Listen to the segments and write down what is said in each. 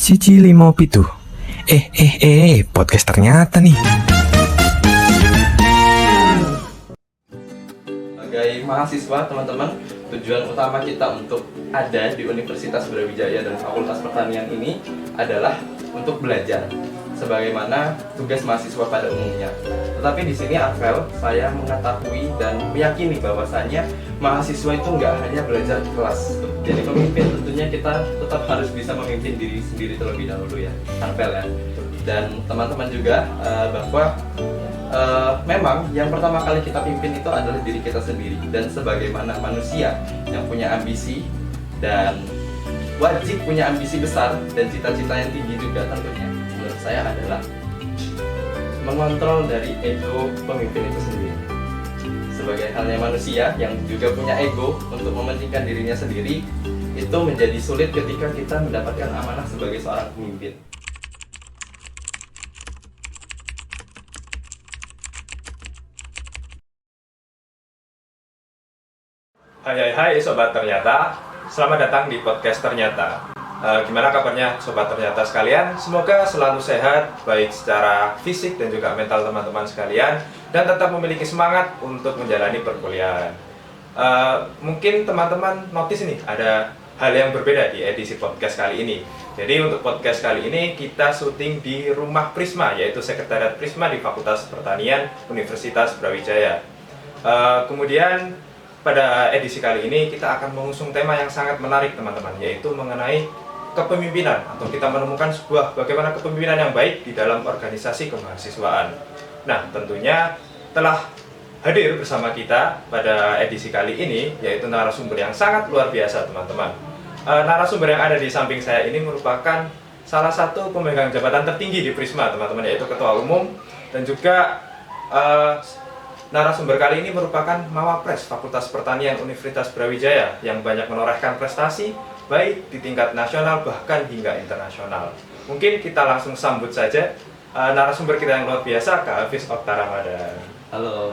Siji limo pitu. Podcast ternyata nih. Sebagai mahasiswa, teman-teman, tujuan utama kita untuk ada di Universitas Brawijaya dan Fakultas Pertanian ini adalah untuk belajar, sebagaimana tugas mahasiswa pada umumnya. Tetapi di sini Arvel, saya mengetahui dan meyakini bahwasannya mahasiswa itu nggak hanya belajar di kelas. Jadi pemimpin tentunya kita tetap harus bisa memimpin diri sendiri terlebih dahulu ya, Arvel ya. Dan teman-teman juga bahwa memang yang pertama kali kita pimpin itu adalah diri kita sendiri. Dan sebagaimana manusia yang punya ambisi dan wajib punya ambisi besar dan cita-cita yang tinggi juga tentunya, menurut saya adalah mengontrol dari ego pemimpin itu sendiri. Sebagai halnya manusia yang juga punya ego untuk mementingkan dirinya sendiri, itu menjadi sulit ketika kita mendapatkan amanah sebagai seorang pemimpin. Hai Sobat Ternyata, selamat datang di podcast Ternyata. Gimana kabarnya Sobat Ternyata sekalian? Semoga selalu sehat, baik secara fisik dan juga mental teman-teman sekalian, dan tetap memiliki semangat untuk menjalani perkuliahan. Mungkin teman-teman notice nih, ada hal yang berbeda di edisi podcast kali ini. Jadi untuk podcast kali ini kita syuting di rumah Prisma, yaitu Sekretariat Prisma di Fakultas Pertanian Universitas Brawijaya. Kemudian pada edisi kali ini kita akan mengusung tema yang sangat menarik teman-teman, yaitu mengenai kepemimpinan, atau kita menemukan bagaimana kepemimpinan yang baik di dalam organisasi kemahasiswaan. Nah, tentunya telah hadir bersama kita pada edisi kali ini, yaitu narasumber yang sangat luar biasa teman-teman. Narasumber yang ada di samping saya ini merupakan salah satu pemegang jabatan tertinggi di Prisma teman-teman, yaitu Ketua Umum, dan juga narasumber kali ini merupakan Mawapres Fakultas Pertanian Universitas Brawijaya yang banyak menorehkan prestasi baik di tingkat nasional bahkan hingga internasional. Mungkin kita langsung sambut saja narasumber kita yang luar biasa, Kak Hafiz Okta Ramadan. Halo.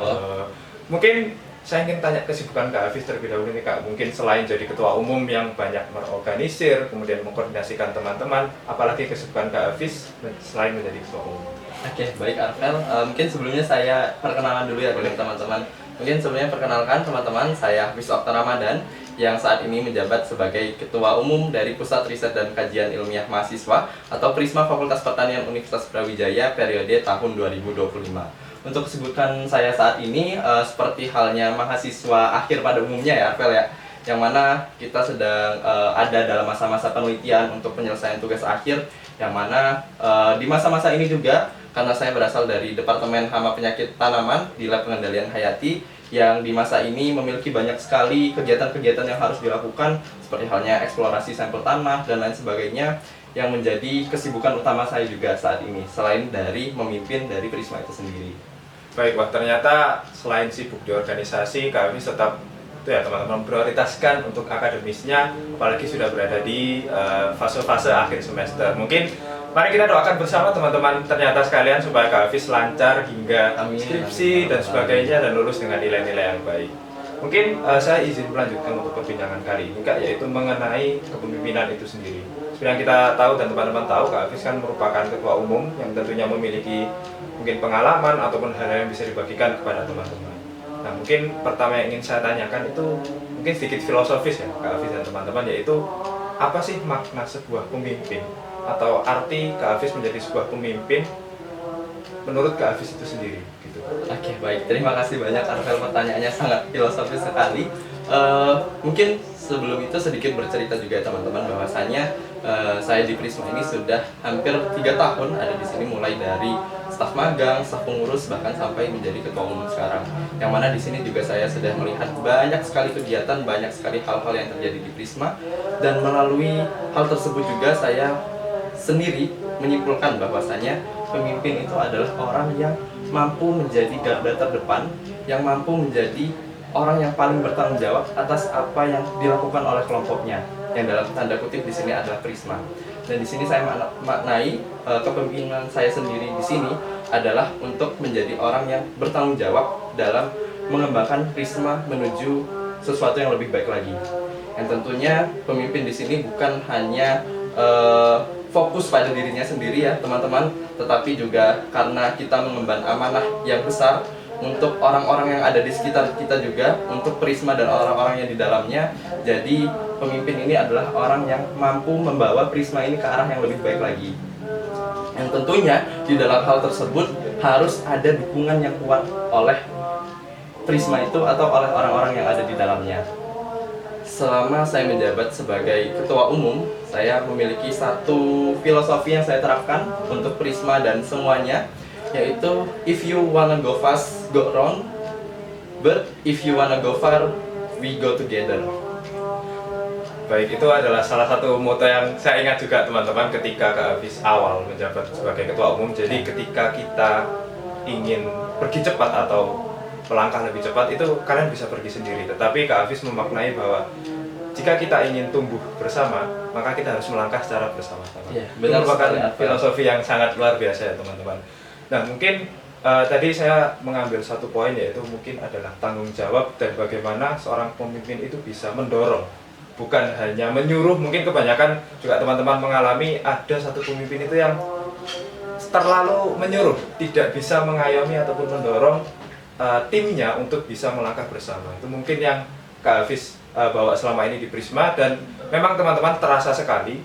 Mungkin saya ingin tanya kesibukan Kak Hafiz terlebih dahulu nih Kak. Mungkin selain jadi ketua umum yang banyak mengorganisir, kemudian mengkoordinasikan teman-teman, apalagi kesibukan Kak Hafiz selain menjadi ketua umum? Oke, baik Arvel. Mungkin sebelumnya saya perkenalan dulu ya dengan teman-teman. Mungkin sebelumnya perkenalkan teman-teman, saya Hafiz Okta Ramadan yang saat ini menjabat sebagai Ketua Umum dari Pusat Riset dan Kajian Ilmiah Mahasiswa atau Prisma Fakultas Pertanian Universitas Brawijaya periode tahun 2025. Untuk kesibukan saya saat ini seperti halnya mahasiswa akhir pada umumnya ya Arvel ya, yang mana kita sedang ada dalam masa-masa penelitian untuk penyelesaian tugas akhir, yang mana di masa-masa ini juga karena saya berasal dari Departemen Hama Penyakit Tanaman di Lab Pengendalian Hayati, yang di masa ini memiliki banyak sekali kegiatan-kegiatan yang harus dilakukan seperti halnya eksplorasi sampel tanah dan lain sebagainya, yang menjadi kesibukan utama saya juga saat ini selain dari memimpin dari Prisma itu sendiri. Baik, wah ternyata selain sibuk di organisasi, kami tetap ya teman-teman prioritaskan untuk akademisnya, apalagi sudah berada di fase-fase akhir semester. Mungkin mari kita doakan bersama teman-teman ternyata sekalian supaya Kak Hafiz lancar hingga skripsi dan sebagainya dan lulus dengan nilai-nilai yang baik. Mungkin saya izin melanjutkan untuk perbincangan kali ini Kak, yaitu mengenai kepemimpinan itu sendiri. Seperti yang kita tahu dan teman-teman tahu, Kak Hafiz kan merupakan ketua umum yang tentunya memiliki mungkin pengalaman ataupun hal-hal yang bisa dibagikan kepada teman-teman. Nah, mungkin pertama yang ingin saya tanyakan itu mungkin sedikit filosofis ya Kak Hafiz dan teman-teman, yaitu apa sih makna sebuah pemimpin atau arti Kak Hafiz menjadi sebuah pemimpin menurut Kak Hafiz itu sendiri gitu. Oke, baik. Terima kasih banyak Arvel, pertanyaannya sangat filosofis sekali. Mungkin sebelum itu sedikit bercerita juga teman-teman bahwasanya saya di Prisma ini sudah hampir 3 tahun ada di sini, mulai dari staf magang, staf pengurus, bahkan sampai menjadi ketua umum sekarang. Yang mana di sini juga saya sudah melihat banyak sekali kegiatan, banyak sekali hal-hal yang terjadi di Prisma, dan melalui hal tersebut juga saya sendiri menyimpulkan bahwasanya pemimpin itu adalah orang yang mampu menjadi garda terdepan, yang mampu menjadi orang yang paling bertanggung jawab atas apa yang dilakukan oleh kelompoknya, yang dalam tanda kutip di sini adalah Prisma. Dan di sini saya maknai kepemimpinan saya sendiri di sini adalah untuk menjadi orang yang bertanggung jawab dalam mengembangkan Prisma menuju sesuatu yang lebih baik lagi. Yang tentunya pemimpin di sini bukan hanya fokus pada dirinya sendiri ya teman-teman, tetapi juga karena kita mengemban amanah yang besar untuk orang-orang yang ada di sekitar kita juga, untuk Prisma dan orang-orang yang di dalamnya. Jadi pemimpin ini adalah orang yang mampu membawa Prisma ini ke arah yang lebih baik lagi. Yang tentunya di dalam hal tersebut harus ada dukungan yang kuat oleh Prisma itu atau oleh orang-orang yang ada di dalamnya. Selama saya menjabat sebagai ketua umum, saya memiliki satu filosofi yang saya terapkan untuk Prisma dan semuanya, yaitu if you wanna go fast, go round, but if you wanna go far, we go together. Baik, itu adalah salah satu moto yang saya ingat juga teman-teman ketika Kak Hafiz awal menjabat sebagai ketua umum. Jadi ketika kita ingin pergi cepat atau melangkah lebih cepat, itu kalian bisa pergi sendiri. Tetapi Kak Hafiz memaknai bahwa jika kita ingin tumbuh bersama, maka kita harus melangkah secara bersama-sama. Ya, itu merupakan filosofi yang sangat luar biasa ya teman-teman. Nah mungkin tadi saya mengambil satu poin, yaitu mungkin adalah tanggung jawab dan bagaimana seorang pemimpin itu bisa mendorong, bukan hanya menyuruh. Mungkin kebanyakan juga teman-teman mengalami ada satu pemimpin itu yang terlalu menyuruh, tidak bisa mengayomi ataupun mendorong timnya untuk bisa melangkah bersama. Itu mungkin yang Kak Hafiz bawa selama ini di Prisma, dan memang teman-teman terasa sekali,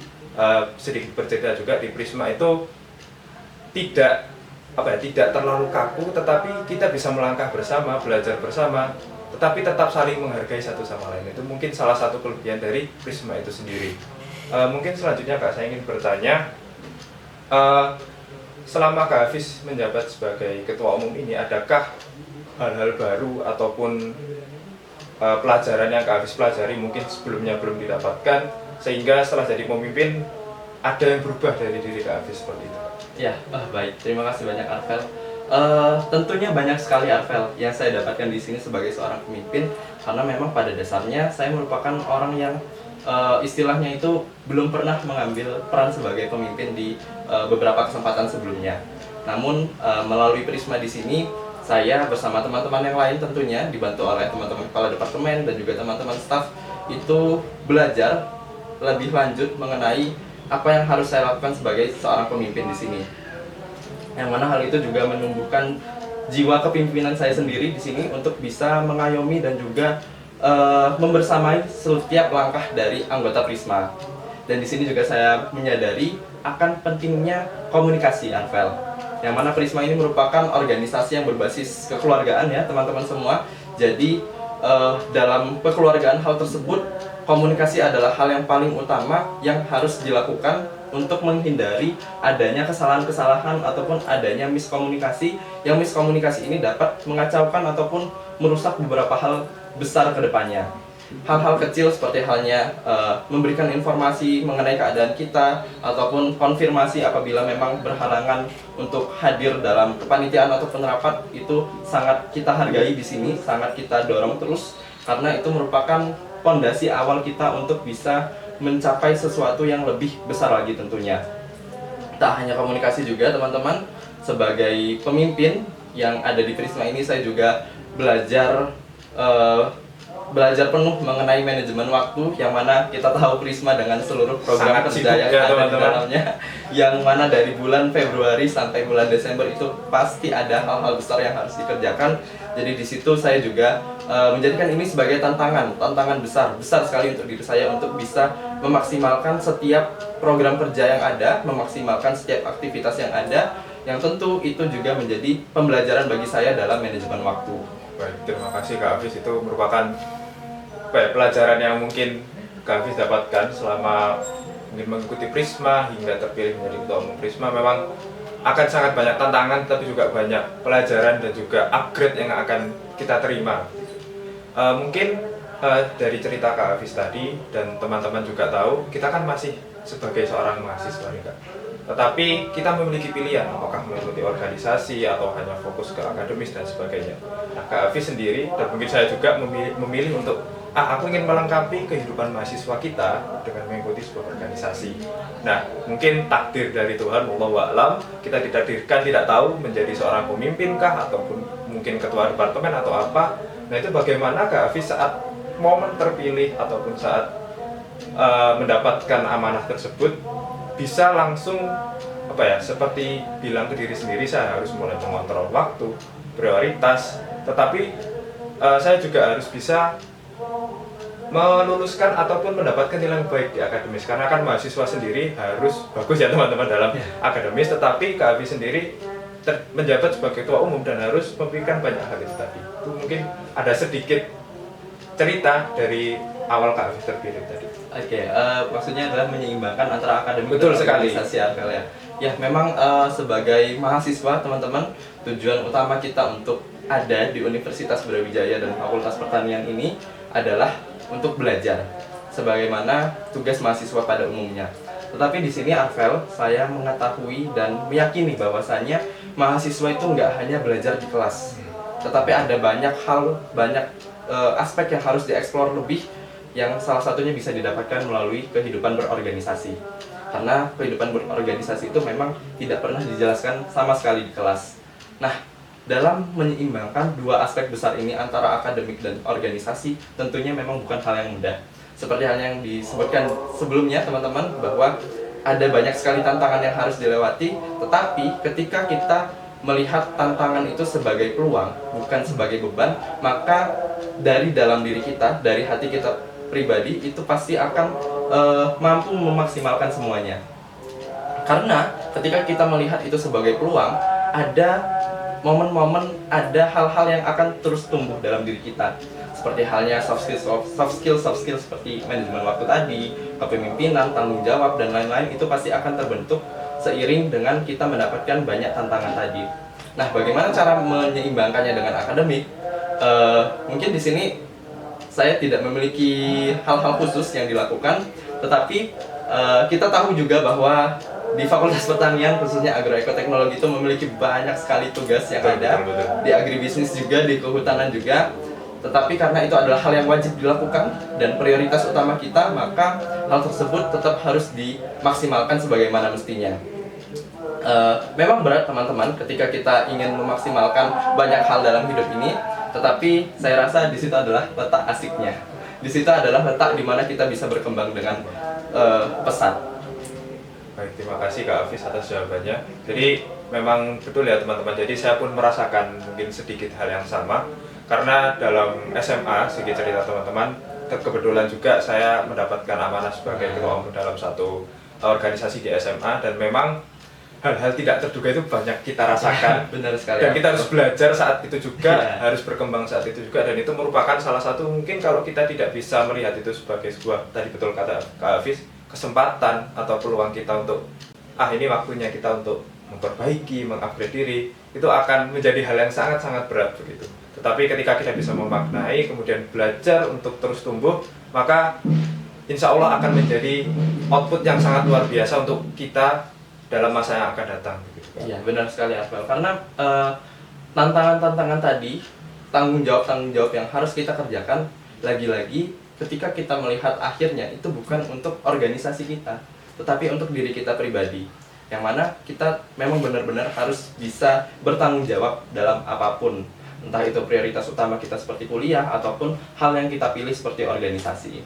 sedikit bercerita juga di Prisma itu tidak terlalu kaku, tetapi kita bisa melangkah bersama, belajar bersama, tetapi tetap saling menghargai satu sama lain. Itu mungkin salah satu kelebihan dari Prisma itu sendiri. Mungkin selanjutnya Kak, saya ingin bertanya, selama Kak Hafiz menjabat sebagai ketua umum ini, adakah hal-hal baru ataupun pelajaran yang Kak Hafiz pelajari mungkin sebelumnya belum didapatkan, sehingga setelah jadi pemimpin ada yang berubah dari diri Kak Hafiz seperti itu? Ya, baik. Terima kasih banyak Arvel. Tentunya banyak sekali Arvel yang saya dapatkan di sini sebagai seorang pemimpin, karena memang pada dasarnya saya merupakan orang yang istilahnya itu belum pernah mengambil peran sebagai pemimpin di beberapa kesempatan sebelumnya. Namun melalui Prisma di sini, saya bersama teman-teman yang lain tentunya dibantu oleh teman-teman kepala departemen dan juga teman-teman staf itu belajar lebih lanjut mengenai apa yang harus saya lakukan sebagai seorang pemimpin di sini. Yang mana hal itu juga menumbuhkan jiwa kepemimpinan saya sendiri di sini untuk bisa mengayomi dan juga membersamai setiap langkah dari anggota Prisma. Dan di sini juga saya menyadari akan pentingnya komunikasi, Arvel. Yang mana Prisma ini merupakan organisasi yang berbasis kekeluargaan ya teman-teman semua. Jadi dalam kekeluargaan hal tersebut, komunikasi adalah hal yang paling utama yang harus dilakukan untuk menghindari adanya kesalahan-kesalahan ataupun adanya miskomunikasi, yang miskomunikasi ini dapat mengacaukan ataupun merusak beberapa hal besar ke depannya. Hal-hal kecil seperti halnya memberikan informasi mengenai keadaan kita ataupun konfirmasi apabila memang berhalangan untuk hadir dalam kepanitiaan atau penerapan, itu sangat kita hargai di sini, sangat kita dorong terus, karena itu merupakan fondasi awal kita untuk bisa mencapai sesuatu yang lebih besar lagi tentunya. Tak hanya komunikasi juga teman-teman, sebagai pemimpin yang ada di Prisma ini saya juga belajar penuh mengenai manajemen waktu, yang mana kita tahu Prisma dengan seluruh program kerja yang ada di dalamnya, yang mana dari bulan Februari sampai bulan Desember itu pasti ada hal-hal besar yang harus dikerjakan. Jadi di situ saya juga menjadikan ini sebagai tantangan besar sekali untuk diri saya untuk bisa memaksimalkan setiap program kerja yang ada, memaksimalkan setiap aktivitas yang ada, yang tentu itu juga menjadi pembelajaran bagi saya dalam manajemen waktu. Baik, terima kasih Kak Hafiz. Itu merupakan pelajaran yang mungkin Kak Hafiz dapatkan selama mengikuti Prisma hingga terpilih menjadi ketua umum Prisma. Memang akan sangat banyak tantangan, tapi juga banyak pelajaran dan juga upgrade yang akan kita terima. Mungkin dari cerita Kak Hafiz tadi dan teman-teman juga tahu, kita kan masih sebagai seorang mahasiswa nih Kak. Tetapi kita memiliki pilihan apakah mengikuti organisasi atau hanya fokus ke akademis dan sebagainya. Nah, Kak Hafiz sendiri dan mungkin saya juga memilih untuk aku ingin melengkapi kehidupan mahasiswa kita dengan mengikuti sebuah organisasi. Nah, mungkin takdir dari Tuhan, wallahu a'lam, kita ditakdirkan tidak tahu menjadi seorang pemimpin kah ataupun mungkin ketua departemen atau apa. Nah, itu bagaimana Kak Hafiz saat momen terpilih ataupun saat mendapatkan amanah tersebut, bisa langsung seperti bilang ke diri sendiri, saya harus mulai mengontrol waktu, prioritas, tetapi saya juga harus bisa meluluskan ataupun mendapatkan nilai baik di akademis, karena kan mahasiswa sendiri harus bagus ya teman-teman dalam akademis, tetapi Kak Afi sendiri menjabat sebagai ketua umum dan harus memikirkan banyak hal itu tadi. Itu mungkin ada sedikit cerita dari awal Kak Afi terpilih tadi. Oke, maksudnya adalah menyeimbangkan antara akademik Betul dan sekali. organisasi Arvel ya. Ya, memang sebagai mahasiswa teman-teman, tujuan utama kita untuk ada di Universitas Brawijaya dan Fakultas Pertanian ini adalah untuk belajar, sebagaimana tugas mahasiswa pada umumnya. Tetapi di sini Arvel, saya mengetahui dan meyakini bahwasannya mahasiswa itu nggak hanya belajar di kelas, tetapi ada banyak hal, banyak aspek yang harus dieksplor lebih, yang salah satunya bisa didapatkan melalui kehidupan berorganisasi. Karena kehidupan berorganisasi itu memang tidak pernah dijelaskan sama sekali di kelas. Nah, dalam menyeimbangkan dua aspek besar ini antara akademik dan organisasi, tentunya memang bukan hal yang mudah. Seperti halnya yang disebutkan sebelumnya teman-teman, bahwa ada banyak sekali tantangan yang harus dilewati, tetapi ketika kita melihat tantangan itu sebagai peluang, bukan sebagai beban, maka dari dalam diri kita, dari hati kita pribadi, itu pasti akan mampu memaksimalkan semuanya. Karena ketika kita melihat itu sebagai peluang, ada momen-momen, ada hal-hal yang akan terus tumbuh dalam diri kita. Seperti halnya soft skill seperti manajemen waktu tadi, kepemimpinan, tanggung jawab, dan lain-lain, itu pasti akan terbentuk seiring dengan kita mendapatkan banyak tantangan tadi. Nah, bagaimana cara menyeimbangkannya dengan akademik? Mungkin di sini saya tidak memiliki hal-hal khusus yang dilakukan, tetapi kita tahu juga bahwa di Fakultas Pertanian, khususnya agroekoteknologi, itu memiliki banyak sekali tugas yang ada. Di agribisnis juga, di kehutanan juga. Tetapi karena itu adalah hal yang wajib dilakukan dan prioritas utama kita, maka hal tersebut tetap harus dimaksimalkan sebagaimana mestinya. Memang berat teman-teman ketika kita ingin memaksimalkan banyak hal dalam hidup ini, tetapi saya rasa di situ adalah letak asiknya. Di situ adalah letak di mana kita bisa berkembang dengan pesat. Baik, terima kasih Kak Hafiz atas jawabannya. Jadi memang betul ya teman-teman, jadi saya pun merasakan mungkin sedikit hal yang sama. Karena dalam SMA, sedikit cerita teman-teman, kebetulan juga saya mendapatkan amanah sebagai ketua umum dalam satu organisasi di SMA, dan memang hal-hal tidak terduga itu banyak kita rasakan. Benar sekali. Dan kita harus belajar saat itu juga, harus berkembang saat itu juga, dan itu merupakan salah satu, mungkin kalau kita tidak bisa melihat itu sebagai sebuah, tadi betul kata Kak Hafiz, kesempatan atau peluang kita untuk ini waktunya kita untuk memperbaiki, mengupgrade diri, itu akan menjadi hal yang sangat-sangat berat begitu. Tetapi ketika kita bisa memaknai, kemudian belajar untuk terus tumbuh, maka insya Allah akan menjadi output yang sangat luar biasa untuk kita dalam masa yang akan datang. Iya, benar sekali Arvel. Karena tantangan-tantangan tadi, tanggung jawab yang harus kita kerjakan, lagi-lagi ketika kita melihat akhirnya itu bukan untuk organisasi kita, tetapi untuk diri kita pribadi. Yang mana kita memang benar-benar harus bisa bertanggung jawab dalam apapun. Entah itu prioritas utama kita seperti kuliah, ataupun hal yang kita pilih seperti organisasi.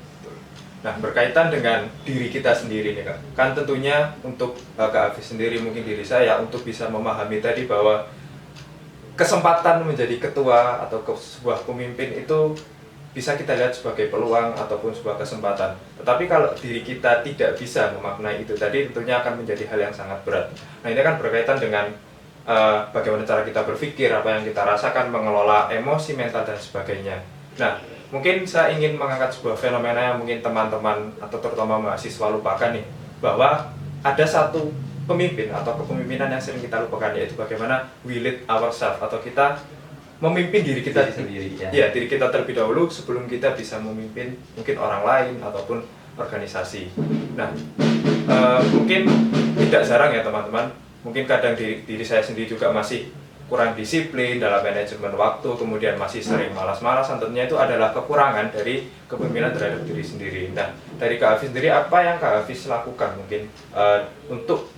Nah, berkaitan dengan diri kita sendiri nih Kak, kan tentunya untuk Kak Hafiz sendiri, mungkin diri saya, untuk bisa memahami tadi bahwa kesempatan menjadi ketua atau sebuah pemimpin itu bisa kita lihat sebagai peluang ataupun sebuah kesempatan. Tetapi kalau diri kita tidak bisa memaknai itu tadi, tentunya akan menjadi hal yang sangat berat. Nah, ini kan berkaitan dengan bagaimana cara kita berpikir, apa yang kita rasakan, mengelola emosi, mental, dan sebagainya. Nah, mungkin saya ingin mengangkat sebuah fenomena yang mungkin teman-teman atau terutama mahasiswa lupakan nih, bahwa ada satu pemimpin atau kepemimpinan yang sering kita lupakan, yaitu bagaimana we lead ourselves, atau kita memimpin diri kita sendiri. Ya, diri kita terlebih dahulu sebelum kita bisa memimpin mungkin orang lain ataupun organisasi. Nah, mungkin tidak jarang ya teman-teman, mungkin kadang diri saya sendiri juga masih kurang disiplin dalam manajemen waktu, kemudian masih sering malas-malasan. Tentunya itu adalah kekurangan dari kepemimpinan terhadap diri sendiri. Nah, dari Kak Hafiz sendiri, apa yang Kak Hafiz lakukan mungkin untuk,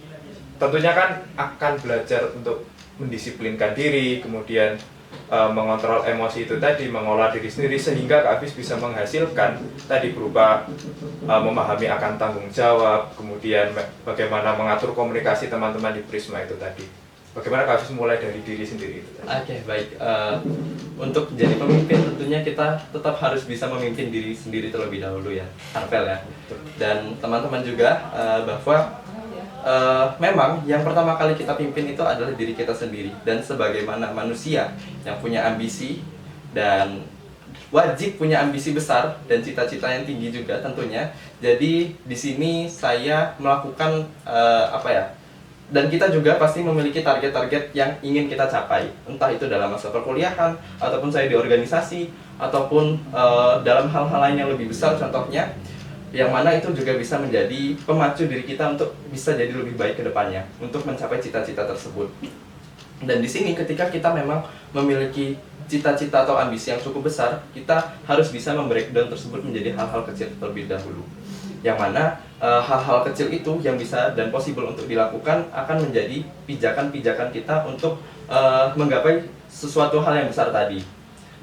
tentunya kan akan belajar untuk mendisiplinkan diri, kemudian mengontrol emosi itu tadi, mengolah diri sendiri sehingga Kak Hafiz bisa menghasilkan tadi berupa memahami akan tanggung jawab, kemudian bagaimana mengatur komunikasi teman-teman di Prisma itu tadi. Bagaimana Kak Hafiz mulai dari diri sendiri itu tadi? Oke, baik. Untuk jadi pemimpin tentunya kita tetap harus bisa memimpin diri sendiri terlebih dahulu ya, Arvel ya. Dan teman-teman juga bahwa memang yang pertama kali kita pimpin itu adalah diri kita sendiri, dan sebagaimana manusia yang punya ambisi dan wajib punya ambisi besar dan cita-cita yang tinggi juga tentunya. Jadi di sini saya melakukan dan kita juga pasti memiliki target-target yang ingin kita capai, entah itu dalam masa perkuliahan ataupun saya di organisasi ataupun dalam hal-hal lain yang lebih besar contohnya, yang mana itu juga bisa menjadi pemacu diri kita untuk bisa jadi lebih baik ke depannya untuk mencapai cita-cita tersebut. Dan di sini ketika kita memang memiliki cita-cita atau ambisi yang cukup besar, kita harus bisa membreakdown tersebut menjadi hal-hal kecil terlebih dahulu. Yang mana hal-hal kecil itu yang bisa dan possible untuk dilakukan akan menjadi pijakan-pijakan kita untuk menggapai sesuatu hal yang besar tadi.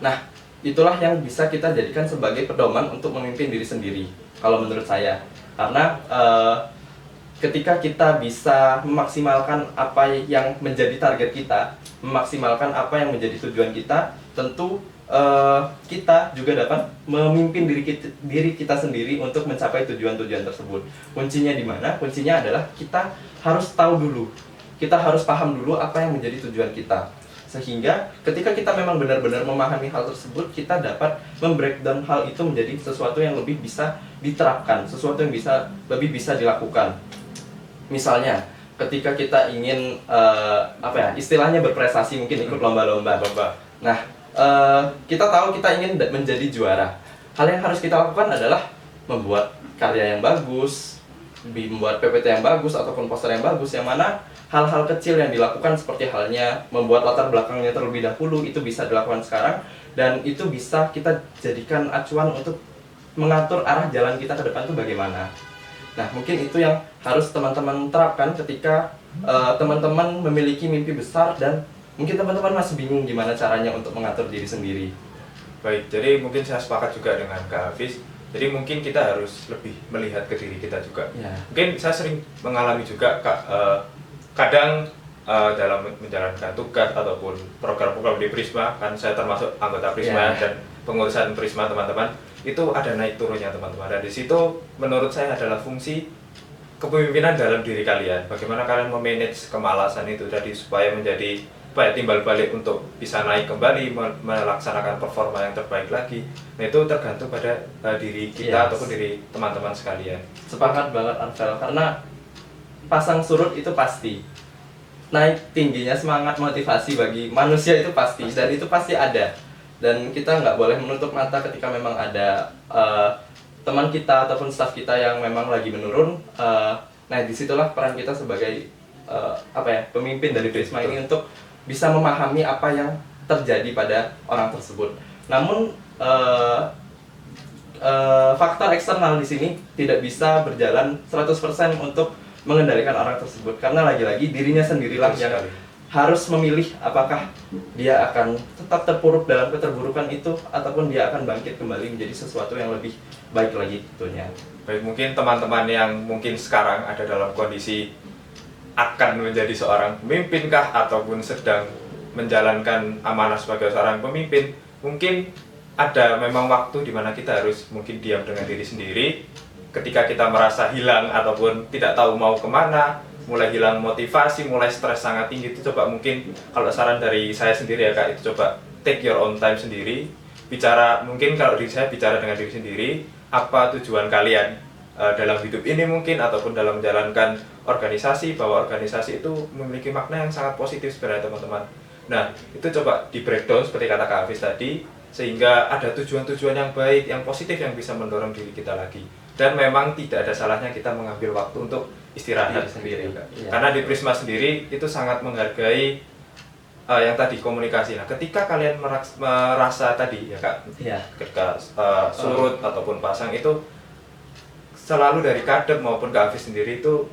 Nah, itulah yang bisa kita jadikan sebagai pedoman untuk memimpin diri sendiri, kalau menurut saya. Karena ketika kita bisa memaksimalkan apa yang menjadi target kita, memaksimalkan apa yang menjadi tujuan kita, tentu kita juga dapat memimpin diri kita sendiri untuk mencapai tujuan-tujuan tersebut. Kuncinya di mana? Kuncinya adalah kita harus tahu dulu, kita harus paham dulu apa yang menjadi tujuan kita. Sehingga ketika kita memang benar-benar memahami hal tersebut, kita dapat membreakdown hal itu menjadi sesuatu yang lebih bisa diterapkan, sesuatu yang lebih bisa dilakukan. Misalnya, ketika kita ingin istilahnya berprestasi, mungkin ikut lomba-lomba. Nah, kita tahu kita ingin menjadi juara. Hal yang harus kita lakukan adalah membuat karya yang bagus, membuat PPT yang bagus ataupun poster yang bagus, yang mana hal-hal kecil yang dilakukan seperti halnya membuat latar belakangnya terlebih dahulu itu bisa dilakukan sekarang, dan itu bisa kita jadikan acuan untuk mengatur arah jalan kita ke depan itu bagaimana. Nah, mungkin itu yang harus teman-teman terapkan ketika teman-teman memiliki mimpi besar dan mungkin teman-teman masih bingung gimana caranya untuk mengatur diri sendiri. Baik, jadi mungkin saya sepakat juga dengan Kak Hafiz. Jadi mungkin kita harus lebih melihat ke diri kita juga. Ya. Mungkin saya sering mengalami juga Kak, kadang dalam menjalankan tugas ataupun program-program di Prisma, kan saya termasuk anggota Prisma dan pengurusan Prisma teman-teman, itu ada naik turunnya teman-teman. Dan di situ menurut saya adalah fungsi kepemimpinan dalam diri kalian. Bagaimana kalian memanage kemalasan itu tadi supaya menjadi timbal balik untuk bisa naik kembali, melaksanakan performa yang terbaik lagi. Nah, itu tergantung pada diri kita ataupun diri teman-teman sekalian. Sepakat banget Arvel, karena pasang surut itu pasti. Naik tingginya semangat motivasi bagi manusia itu pasti, dan itu pasti ada. Dan kita nggak boleh menutup mata ketika memang ada teman kita ataupun staf kita yang memang lagi menurun. Nah, disitulah peran kita sebagai pemimpin dari Prisma ini untuk bisa memahami apa yang terjadi pada orang tersebut. Namun faktor eksternal di sini tidak bisa berjalan 100% untuk mengendalikan orang tersebut, karena lagi-lagi dirinya sendirilah yang harus memilih apakah dia akan tetap terpuruk dalam keterburukan itu ataupun dia akan bangkit kembali menjadi sesuatu yang lebih baik lagi tentunya. Baik, mungkin teman-teman yang mungkin sekarang ada dalam kondisi akan menjadi seorang pemimpin kah ataupun sedang menjalankan amanah sebagai seorang pemimpin, mungkin ada memang waktu di mana kita harus mungkin diam dengan diri sendiri. Ketika kita merasa hilang ataupun tidak tahu mau kemana, mulai hilang motivasi, mulai stres sangat tinggi, itu coba mungkin kalau saran dari saya sendiri ya Kak, itu coba take your own time sendiri. Bicara, mungkin kalau diri saya bicara dengan diri sendiri, apa tujuan kalian dalam hidup ini mungkin, ataupun dalam menjalankan organisasi, bahwa organisasi itu memiliki makna yang sangat positif sebenarnya teman-teman. Nah, itu coba di breakdown seperti kata Kak Hafiz tadi, sehingga ada tujuan-tujuan yang baik, yang positif yang bisa mendorong diri kita lagi. Dan memang tidak ada salahnya kita mengambil waktu untuk istirahat sendiri. Ya. Karena di Prisma sendiri itu sangat menghargai yang tadi komunikasi. Nah, ketika kalian merasa tadi ya Kak, ketika surut ataupun pasang itu selalu dari kadep maupun Kak Hafiz sendiri itu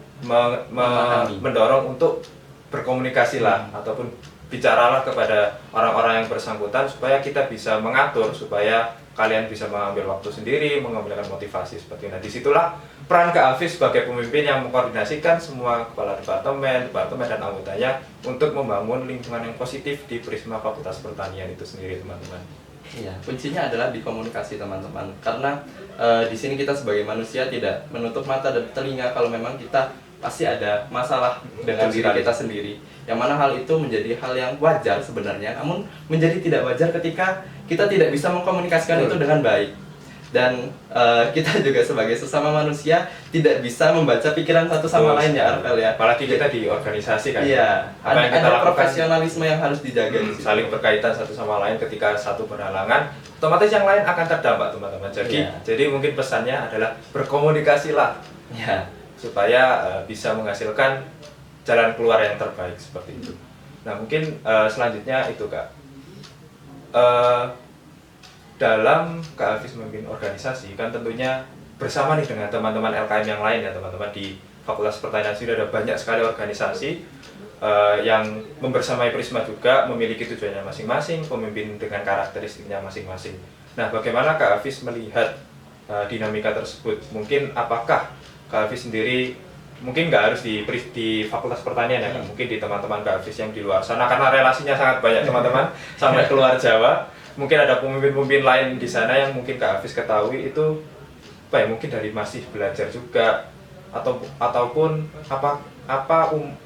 mendorong untuk berkomunikasi lah, ataupun bicaralah kepada orang-orang yang bersangkutan supaya kita bisa mengatur, supaya kalian bisa mengambil waktu sendiri, mengambilkan motivasi seperti itu. Nah, disitulah peran Kak Hafiz sebagai pemimpin yang mengkoordinasikan semua kepala departemen dan anggotanya untuk membangun lingkungan yang positif di Prisma Fakultas Pertanian itu sendiri, teman-teman. Iya, kuncinya adalah di komunikasi, teman-teman. Karena di sini kita sebagai manusia tidak menutup mata dan telinga kalau memang kita pasti ada masalah dengan diri kita sendiri. Yang mana hal itu menjadi hal yang wajar sebenarnya, namun menjadi tidak wajar ketika kita tidak bisa mengkomunikasikan itu dengan baik. Dan kita juga sebagai sesama manusia tidak bisa membaca pikiran satu sama lain, ya Arvel ya. Apalagi kita di organisasi kan. Iya, Apa yang kita ada lakukan, profesionalisme yang harus dijaga di situ. saling berkaitan satu sama lain. Ketika satu berhalangan, otomatis yang lain akan terdampak, teman-teman. Jadi mungkin pesannya adalah berkomunikasilah. Ya. Supaya bisa menghasilkan jalan keluar yang terbaik seperti itu. Nah, mungkin selanjutnya itu Kak, dalam Kak Hafiz memimpin organisasi kan tentunya bersama nih dengan teman-teman LKM yang lain ya, teman-teman di Fakultas Pertanian sudah ada banyak sekali organisasi yang membersamai Prisma juga memiliki tujuannya masing-masing, pemimpin dengan karakteristiknya masing-masing. Nah, bagaimana Kak Hafiz melihat dinamika tersebut? Mungkin apakah Kak Hafiz sendiri mungkin nggak harus di Fakultas Pertanian ya, mungkin di teman-teman Kak Hafiz yang di luar sana, karena relasinya sangat banyak teman-teman sampai keluar Jawa. Mungkin ada pemimpin-pemimpin lain di sana yang mungkin Kak Hafiz ketahui itu mungkin dari masih belajar juga, ataupun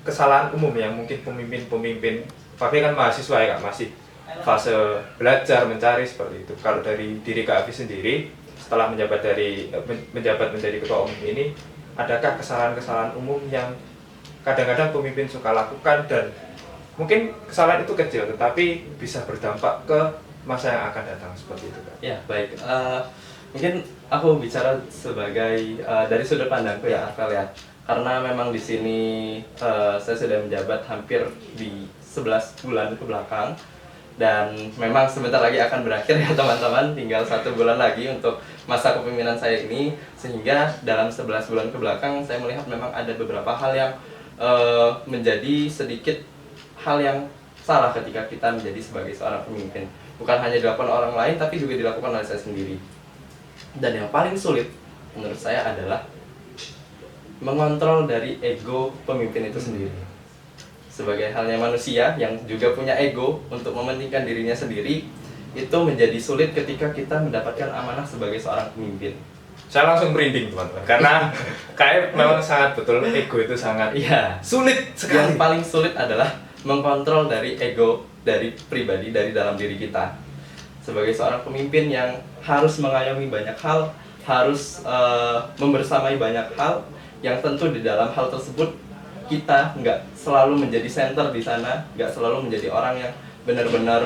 kesalahan umum yang mungkin pemimpin tapi kan mahasiswa ya Kak, masih fase belajar mencari seperti itu. Kalau dari diri Kak Hafiz sendiri setelah menjabat menjadi ketua umum ini, adakah kesalahan-kesalahan umum yang kadang-kadang pemimpin suka lakukan dan mungkin kesalahan itu kecil tetapi bisa berdampak ke masa yang akan datang seperti itu Kak? Ya, baik. Mungkin aku bicara sebagai dari sudut pandangku ya Arvel ya. Karena memang di sini saya sudah menjabat hampir di 11 bulan ke belakang. Dan memang sebentar lagi akan berakhir ya teman-teman, tinggal 1 bulan lagi untuk masa kepemimpinan saya ini. Sehingga dalam 11 bulan ke belakang saya melihat memang ada beberapa hal yang menjadi sedikit hal yang salah ketika kita menjadi sebagai seorang pemimpin. Bukan hanya dilakukan orang lain tapi juga dilakukan oleh saya sendiri. Dan yang paling sulit menurut saya adalah mengontrol dari ego pemimpin itu sendiri. Sebagai halnya manusia yang juga punya ego untuk mementingkan dirinya sendiri, itu menjadi sulit ketika kita mendapatkan amanah sebagai seorang pemimpin. Saya langsung merinding teman-teman, karena kayak memang sangat betul, ego itu sangat sulit sekali. Yang paling sulit adalah mengkontrol dari ego dari pribadi, dari dalam diri kita. Sebagai seorang pemimpin yang harus mengayomi banyak hal, harus membersamai banyak hal, yang tentu di dalam hal tersebut kita nggak selalu menjadi center di sana, nggak selalu menjadi orang yang benar-benar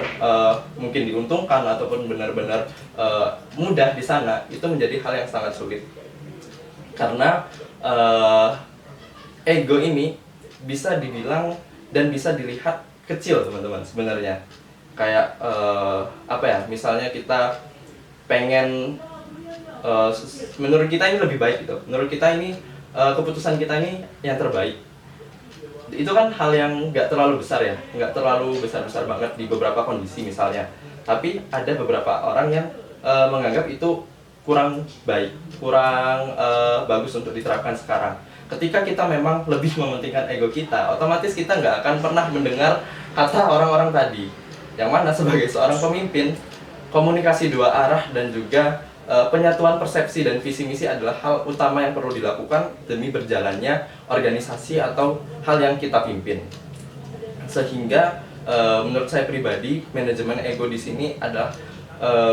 mungkin diuntungkan ataupun benar-benar mudah di sana. Itu menjadi hal yang sangat sulit karena ego ini bisa dibilang dan bisa dilihat kecil teman-teman sebenarnya. Kayak misalnya kita pengen menurut kita ini lebih baik gitu, menurut kita ini keputusan kita ini yang terbaik. Itu kan hal yang nggak terlalu besar ya, nggak terlalu besar-besar banget di beberapa kondisi misalnya. Tapi ada beberapa orang yang menganggap itu kurang baik, kurang bagus untuk diterapkan sekarang. Ketika kita memang lebih mementingkan ego kita, otomatis kita nggak akan pernah mendengar kata orang-orang tadi. Yang mana sebagai seorang pemimpin, komunikasi dua arah dan juga penyatuan persepsi dan visi misi adalah hal utama yang perlu dilakukan demi berjalannya organisasi atau hal yang kita pimpin. Sehingga menurut saya pribadi, manajemen ego di sini adalah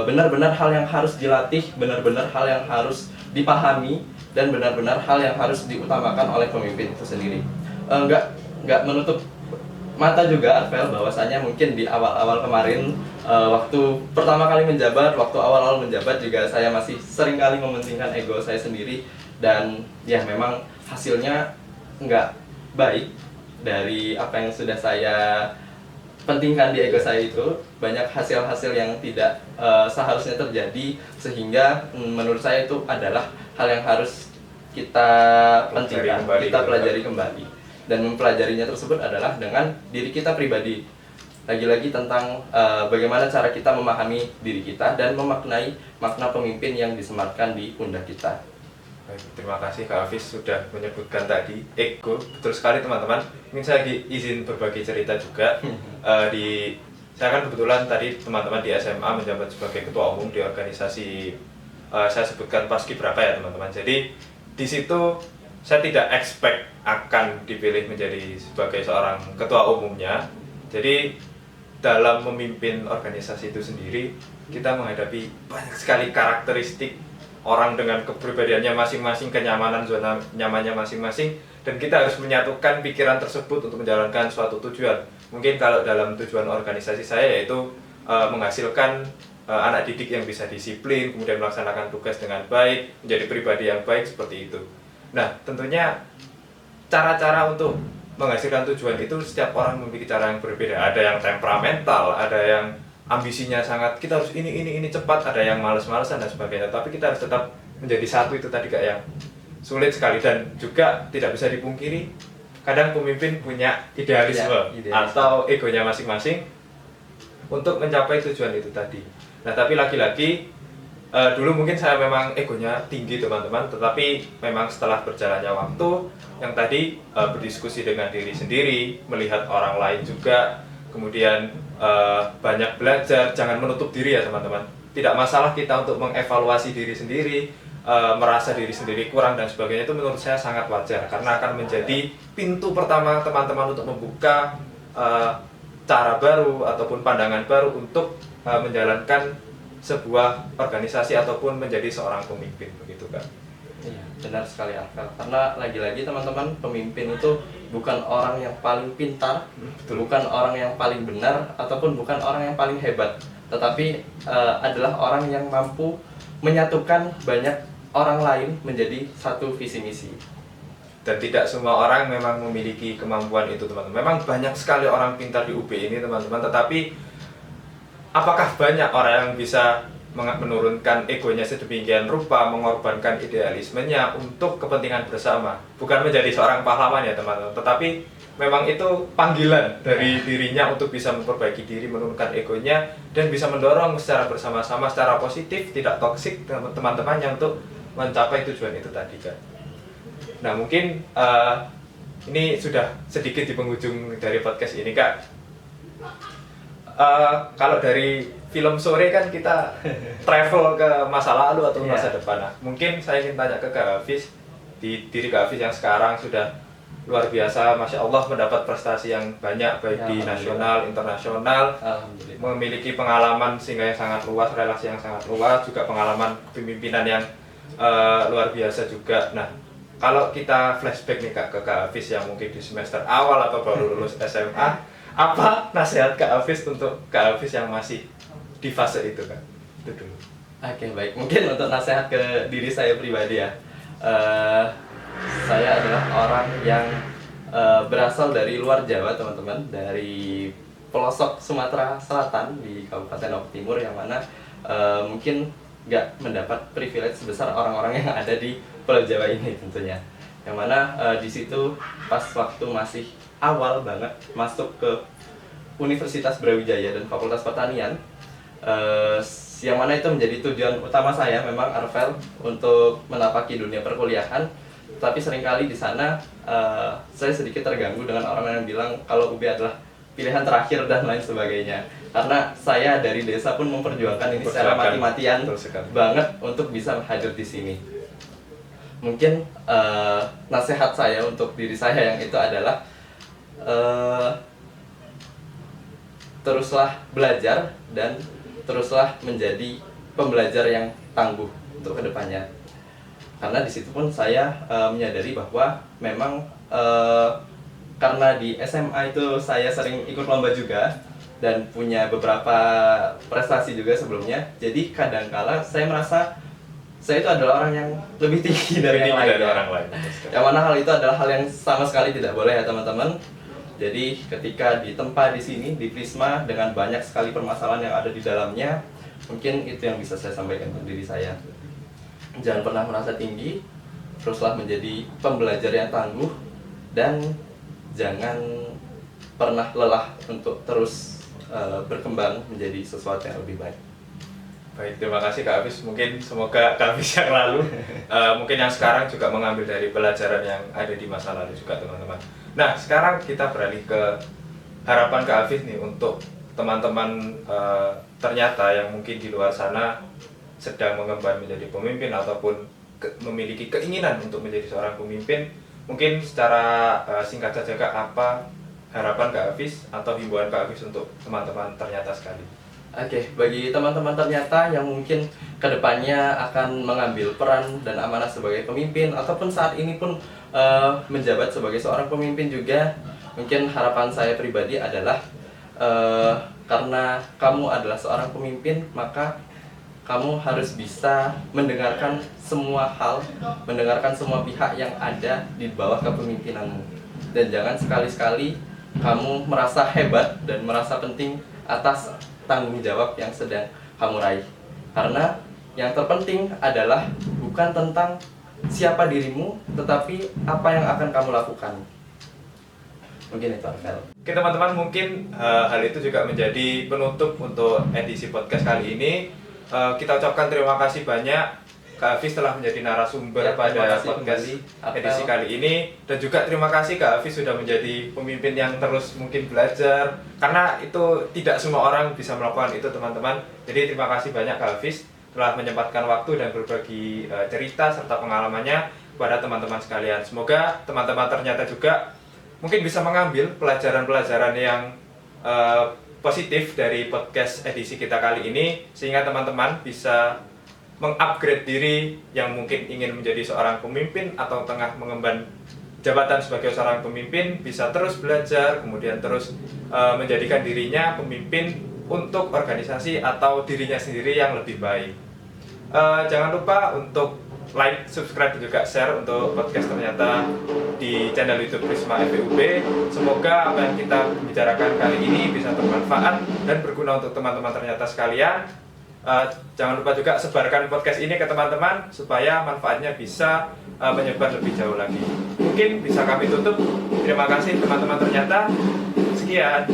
benar-benar hal yang harus dilatih, benar-benar hal yang harus dipahami, dan benar-benar hal yang harus diutamakan oleh pemimpin itu sendiri. Nggak menutup mata juga Arvel, bahwasanya mungkin di awal-awal kemarin waktu pertama kali menjabat, waktu awal-awal menjabat juga saya masih sering kali mementingkan ego saya sendiri. Dan ya memang hasilnya nggak baik dari apa yang sudah saya pentingkan di ego saya itu. Banyak hasil-hasil yang tidak seharusnya terjadi, sehingga menurut saya itu adalah hal yang harus kita pentingkan, kita pelajari kembali. Dan mempelajarinya tersebut adalah dengan diri kita pribadi. lagi-lagi tentang bagaimana cara kita memahami diri kita dan memaknai makna pemimpin yang disematkan di pundak kita. Baik, terima kasih Kak Hafiz sudah menyebutkan tadi ego. Betul sekali teman-teman. Mungkin saya izin berbagi cerita juga. Saya kan kebetulan tadi teman-teman di SMA menjabat sebagai ketua umum di organisasi saya sebutkan Paskibraka ya teman-teman. Jadi di situ saya tidak expect akan dipilih menjadi sebagai seorang ketua umumnya. Jadi dalam memimpin organisasi itu sendiri kita menghadapi banyak sekali karakteristik orang dengan kepribadiannya masing-masing, kenyamanan zona nyamannya masing-masing, dan kita harus menyatukan pikiran tersebut untuk menjalankan suatu tujuan. Mungkin kalau dalam tujuan organisasi saya yaitu menghasilkan anak didik yang bisa disiplin, kemudian melaksanakan tugas dengan baik, menjadi pribadi yang baik seperti itu. Nah, tentunya cara-cara untuk menghasilkan tujuan itu setiap orang memiliki cara yang berbeda. Ada yang temperamental, ada yang ambisinya sangat kita harus ini cepat, ada yang males-malesan dan sebagainya. Tapi kita harus tetap menjadi satu, itu tadi Kak yang sulit sekali. Dan juga tidak bisa dipungkiri kadang pemimpin punya idealisme atau egonya masing-masing untuk mencapai tujuan itu tadi. Nah, tapi lagi-lagi dulu mungkin saya memang egonya tinggi teman-teman, tetapi memang setelah berjalannya waktu yang tadi berdiskusi dengan diri sendiri, melihat orang lain juga, kemudian banyak belajar, jangan menutup diri ya teman-teman. Tidak masalah kita untuk mengevaluasi diri sendiri, merasa diri sendiri kurang dan sebagainya, itu menurut saya sangat wajar karena akan menjadi pintu pertama teman-teman untuk membuka cara baru ataupun pandangan baru untuk menjalankan sebuah organisasi ataupun menjadi seorang pemimpin, begitu kan? Iya, benar sekali Arvel. Karena lagi-lagi teman-teman, pemimpin itu bukan orang yang paling pintar, bukan orang yang paling benar, ataupun bukan orang yang paling hebat, tetapi adalah orang yang mampu menyatukan banyak orang lain menjadi satu visi misi. Dan tidak semua orang memang memiliki kemampuan itu teman-teman. Memang banyak sekali orang pintar di UB ini teman-teman, tetapi apakah banyak orang yang bisa menurunkan egonya sedemikian rupa, mengorbankan idealismenya untuk kepentingan bersama? Bukan menjadi seorang pahlawan ya teman-teman, tetapi memang itu panggilan dari dirinya untuk bisa memperbaiki diri, menurunkan egonya, dan bisa mendorong secara bersama-sama, secara positif, tidak toksik teman-temannya untuk mencapai tujuan itu tadi kan. Nah mungkin ini sudah sedikit di penghujung dari podcast ini Kak. Kalau dari film sore kan kita travel ke masa lalu atau masa depan. Nah, mungkin saya ingin tanya ke Kak Hafiz, di diri Kak Hafiz yang sekarang sudah luar biasa, Masya Allah mendapat prestasi yang banyak baik di nasional, internasional, memiliki pengalaman sehingga yang sangat luas, relasi yang sangat luas, juga pengalaman kepemimpinan yang luar biasa juga. Nah, kalau kita flashback nih Kak ke Kak Hafiz yang mungkin di semester awal atau baru lulus SMA, apa nasihat Kak Hafiz untuk Kak Hafiz yang masih di fase itu Kak? Itu dulu. Oke, baik. Mungkin untuk nasihat ke diri saya pribadi ya. Saya adalah orang yang berasal dari luar Jawa teman-teman, dari pelosok Sumatera Selatan di Kabupaten Lombok Timur, yang mana mungkin nggak mendapat privilege sebesar orang-orang yang ada di Pulau Jawa ini tentunya. Yang mana di situ pas waktu masih awal banget masuk ke Universitas Brawijaya dan Fakultas Pertanian, yang mana itu menjadi tujuan utama saya memang Arvel untuk menapaki dunia perkuliahan. Tapi seringkali di sana saya sedikit terganggu dengan orang yang bilang kalau UB adalah pilihan terakhir dan lain sebagainya. Karena saya dari desa pun memperjuangkan ini secara mati-matian banget untuk bisa hadir di sini. Mungkin nasihat saya untuk diri saya yang itu adalah teruslah belajar dan teruslah menjadi pembelajar yang tangguh untuk kedepannya. Karena di situ pun saya menyadari bahwa memang karena di SMA itu saya sering ikut lomba juga dan punya beberapa prestasi juga sebelumnya. Jadi kadangkala saya merasa saya itu adalah orang yang lebih tinggi dari yang lain. Yang mana hal itu adalah hal yang sama sekali tidak boleh ya teman-teman. Jadi ketika ditempa di sini di Prisma dengan banyak sekali permasalahan yang ada di dalamnya, mungkin itu yang bisa saya sampaikan untuk diri saya. Jangan pernah merasa tinggi, teruslah menjadi pembelajar yang tangguh, dan jangan pernah lelah untuk terus berkembang menjadi sesuatu yang lebih baik. Baik, terima kasih Kak Hafiz. Mungkin semoga Kak Hafiz yang lalu, mungkin yang sekarang juga mengambil dari pelajaran yang ada di masa lalu juga teman-teman. Nah, sekarang kita beralih ke harapan Kak Hafiz nih untuk teman-teman ternyata yang mungkin di luar sana sedang mengemban menjadi pemimpin ataupun memiliki keinginan untuk menjadi seorang pemimpin. Mungkin secara singkat saja Kak, apa harapan Kak Hafiz atau himbauan Kak Hafiz untuk teman-teman ternyata sekali? Oke, bagi teman-teman ternyata yang mungkin kedepannya akan mengambil peran dan amanah sebagai pemimpin ataupun saat ini pun menjabat sebagai seorang pemimpin juga, mungkin harapan saya pribadi adalah karena kamu adalah seorang pemimpin, maka kamu harus bisa mendengarkan semua hal, mendengarkan semua pihak yang ada di bawah kepemimpinanmu. Dan jangan sekali-sekali kamu merasa hebat dan merasa penting atas tanggung jawab yang sedang kamu raih. Karena yang terpenting adalah bukan tentang siapa dirimu, tetapi apa yang akan kamu lakukan. Mungkin itu, Arvel. Oke teman-teman, mungkin hal itu juga menjadi penutup untuk edisi podcast kali ini. Kita ucapkan terima kasih banyak Kak Hafiz telah menjadi narasumber pada podcast edisi kali ini, dan juga terima kasih Kak Hafiz sudah menjadi pemimpin yang terus mungkin belajar, karena itu tidak semua orang bisa melakukan itu teman-teman. Jadi terima kasih banyak Kak Hafiz telah menyempatkan waktu dan berbagi cerita serta pengalamannya kepada teman-teman sekalian. Semoga teman-teman ternyata juga mungkin bisa mengambil pelajaran-pelajaran yang positif dari podcast edisi kita kali ini, sehingga teman-teman bisa mengupgrade diri yang mungkin ingin menjadi seorang pemimpin atau tengah mengemban jabatan sebagai seorang pemimpin, bisa terus belajar, kemudian terus menjadikan dirinya pemimpin untuk organisasi atau dirinya sendiri yang lebih baik. Jangan lupa untuk like, subscribe, dan juga share untuk podcast ternyata di channel YouTube Prisma FEUB. Semoga apa yang kita bicarakan kali ini bisa bermanfaat dan berguna untuk teman-teman ternyata sekalian. Jangan lupa juga sebarkan podcast ini ke teman-teman supaya manfaatnya bisa menyebar lebih jauh lagi. Mungkin bisa kami tutup. Terima kasih teman-teman ternyata. Sekian.